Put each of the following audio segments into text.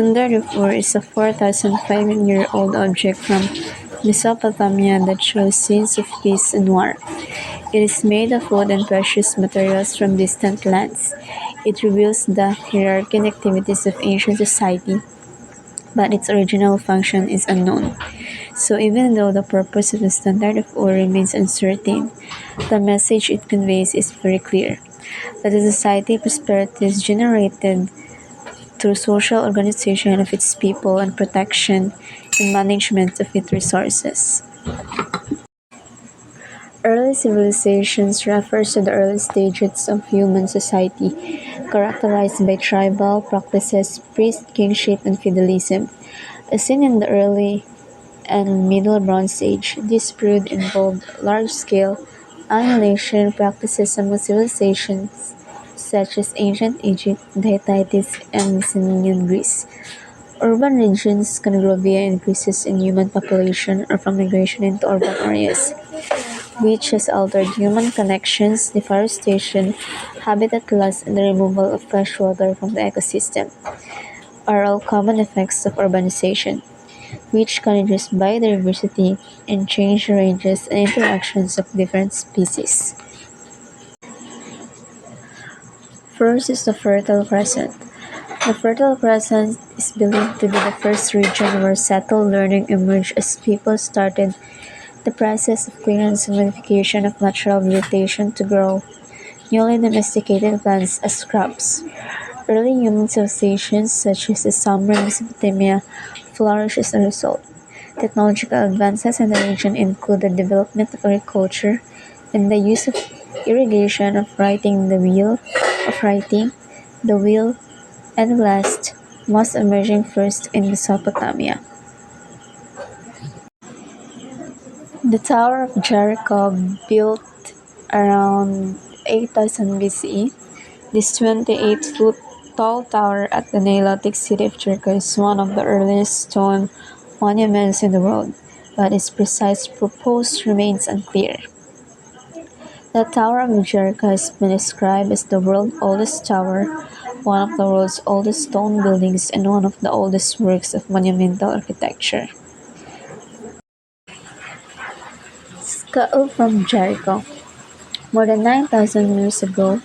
Standard of Ur is a 4,500-year-old object from Mesopotamia that shows scenes of peace and war. It is made of wood and precious materials from distant lands. It reveals the hierarchy and activities of ancient society, but its original function is unknown. So even though the purpose of the Standard of Ur remains uncertain, the message it conveys is very clear: that the society prosperity is generated through social organization of its people and protection and management of its resources. Early civilizations refers to the early stages of human society, characterized by tribal practices, priest kingship, and feudalism. As seen in the early and Middle Bronze Age, this period involved large-scale annihilation practices among civilizations such as ancient Egypt, the Hittites, and Mycenaean Greece. Urban regions can grow via increases in human population or from migration into urban areas, which has altered human connections, deforestation, habitat loss, and the removal of fresh water from the ecosystem are all common effects of urbanization, which can reduce biodiversity and change the ranges and interactions of different species. First is the Fertile Crescent. The Fertile Crescent is believed to be the first region where settled learning emerged as people started the process of clearance and modification of natural vegetation to grow newly domesticated plants as crops. Early human civilizations, such as the Sumer in Mesopotamia, flourished as a result. Technological advances in the region include the development of agriculture and the use of irrigation of writing, the wheel, and glass, most emerging first in Mesopotamia. The Tower of Jericho, built around 8000 BCE, this 28-foot tall tower at the Nilotic city of Jericho is one of the earliest stone monuments in the world, but its precise purpose remains unclear. The Tower of Jericho has been described as the world's oldest tower, one of the world's oldest stone buildings, and one of the oldest works of monumental architecture. Skull from Jericho. More than 9,000 years ago,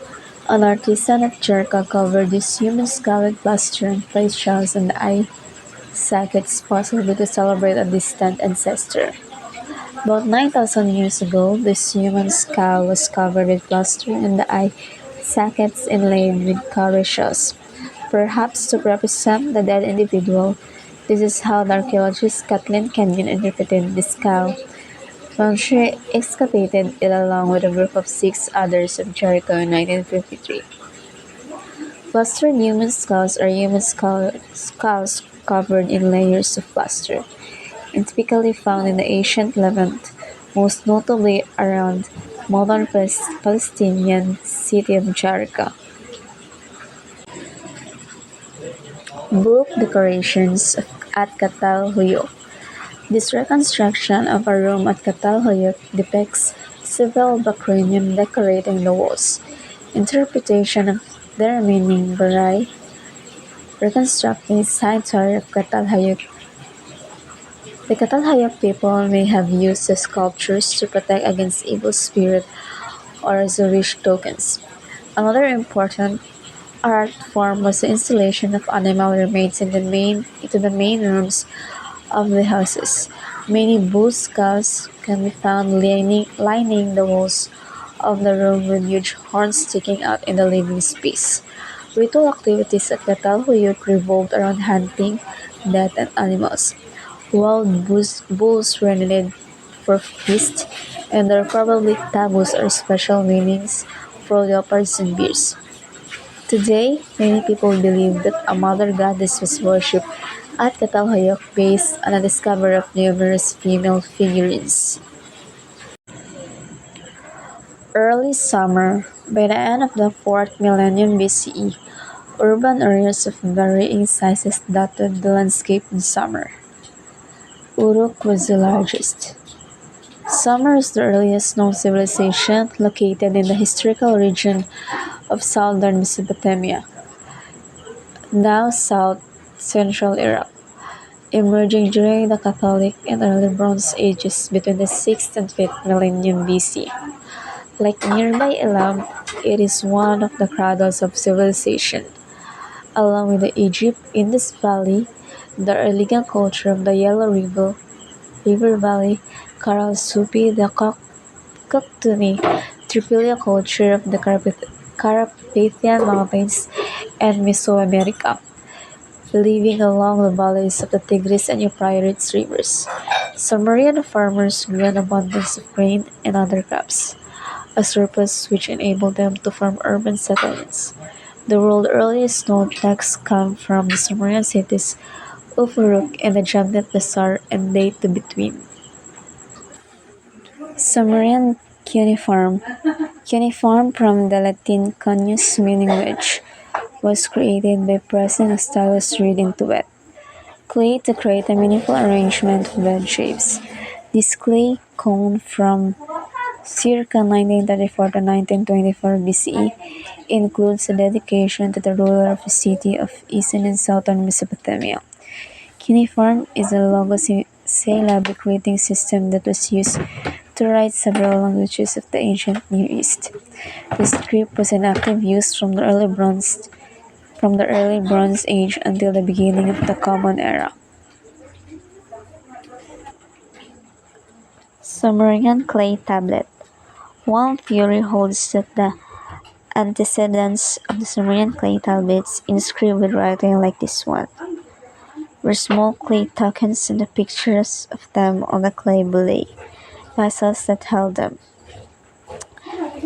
an artisan at Jericho covered this human skull with plaster and placed shells in the eye sockets, possibly to celebrate a distant ancestor. About 9,000 years ago, this human skull was covered with plaster and the eye sockets inlaid with cowrie shells, perhaps to represent the dead individual. This is how the archaeologist Kathleen Kenyon interpreted the skull when she excavated it along with a group of six others of Jericho in 1953. Plastered human skulls are skulls covered in layers of plaster, and typically found in the ancient Levant, most notably around modern Palestinian city of Jericho. Book decorations at Katal Huyuk. This reconstruction of a room at Katal Huyuk depicts several bacranium decorating the walls. Interpretation of their meaning vary. Reconstructing sanctuary of Katal Hayuk. The Katal Hayuk people may have used the sculptures to protect against evil spirit or as wish tokens. Another important art form was the installation of animal remains into the main rooms of the houses. Many bull skulls can be found lining the walls of the room with huge horns sticking out in the living space. Ritual activities at Katalhuyuk revolved around hunting, death, and animals. Wild bulls were needed for feast, and there are probably taboos or special meanings for leopards and bears. Today, many people believe that a mother goddess was worshipped at Catalhoyok based on the discovery of numerous female figurines. Early summer. By the end of the 4th millennium BCE, urban areas of varying sizes dotted the landscape in summer. Uruk was the largest. Sumer is the earliest known civilization located in the historical region of southern Mesopotamia, now South central Iraq, emerging during the Catholic and early Bronze Ages between the 6th and 5th millennium BC. Like nearby Elam, it is one of the cradles of civilization. Along with the Egypt, Indus Valley, the Earligan culture of the Yellow River Valley, Karal Supi, the Koktuni, Tripilia culture of the Carpathian Mountains, and Mesoamerica, living along the valleys of the Tigris and Euphrates rivers. Sumerian farmers grew an abundance of grain and other crops, a surplus which enabled them to form urban settlements. The world's earliest known texts come from the Sumerian cities of Uruk and the Jamnet Bazaar and date to between. Sumerian cuneiform. Cuneiform, from the Latin cunius meaning wedge, was created by pressing a stylus reed into wet clay to create a meaningful arrangement of wedge shapes. This clay cone from circa 1934 to 1924 BCE includes a dedication to the ruler of the city of eastern and southern Mesopotamia. Cuneiform is a logosyllabic writing system that was used to write several languages of the ancient Near East. The script was in active use from the early Bronze Age until the beginning of the Common Era. Sumerian clay tablet. One theory holds that the antecedents of the Sumerian clay tablets inscribed with writing like this one were small clay tokens and the pictures of them on the clay bullae, vessels that held them.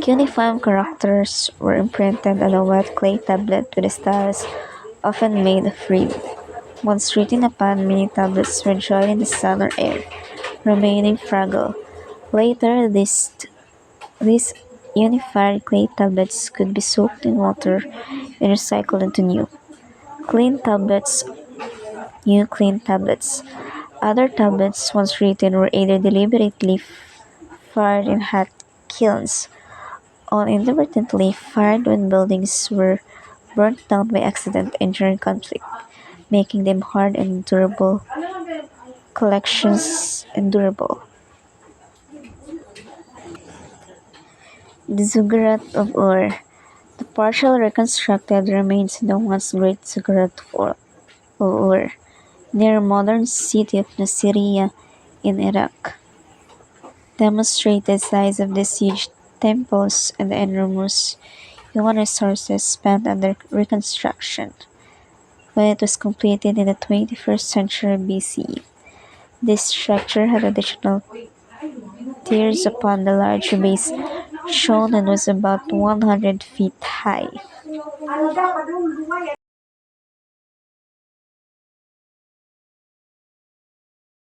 Cuneiform characters were imprinted on a wet clay tablet with a stylus often made of reed. Once written upon, many tablets were dried in the sun or air, remaining fragile. Later, these unified clay tablets could be soaked in water and recycled into clean tablets. New clean tablets. Other tablets, once written, were either deliberately fired in hot kilns or inadvertently fired when buildings were burnt down by accident and during conflict, making them hard and durable collections and durable. The Ziggurat of Ur. The partial reconstructed remains of the once great Ziggurat of Ur, near modern city of Nasiriyah in Iraq, demonstrate the size of these huge temples and the enormous human resources spent on their reconstruction. When it was completed in the 21st century BC, this structure had additional tiers upon the large base shown and was about 100 feet high.